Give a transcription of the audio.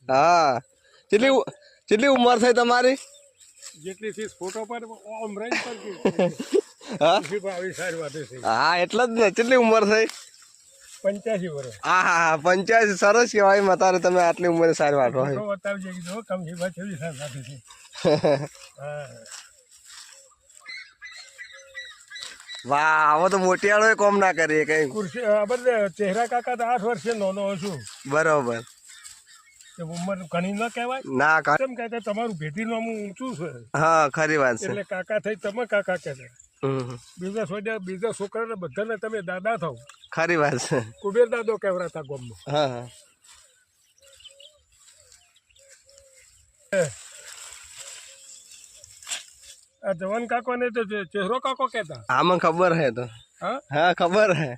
હા કેટલી ઉંમર થઈ તમારી? જેટલી થી ફોટો પર ઓમ રેન્જ પર હા એટલે જ ને, કેટલી ઉંમર થઈ? 85 વર્ષ. હા 85 સરસ કહેવાય. અત્યારે તમે આટલી ઉંમરે સારી વાતો હોય. બતાવજે કીધું કમથી 24 સાલ સાથે છે. હા વાહ, હવે તો મોટિયાળો કોમ ના કરીએ કઈ. ખુરશી આપણે ચહેરા કાકા તો 8 વર્ષે નાનો છું. બરોબર. ઉંમર ઘણી ન કહેવાય ના કેમ કહેતા તમારું ભેટી નામ ઊંચું છે. હા ખરી વાત છે. એટલે કાકા થઈ તમે કાકા કહેતા. બીજા છોકરાને બધાને તમે દાદા થાવ. ખરી વાત છે. કુબેર દાદો કહેવાતા ગામમાં. હા આ જવાન કાકો ને તો ચહેરો કાકો કહેતા. હા મને ખબર હે તો. હા હા ખબર હે.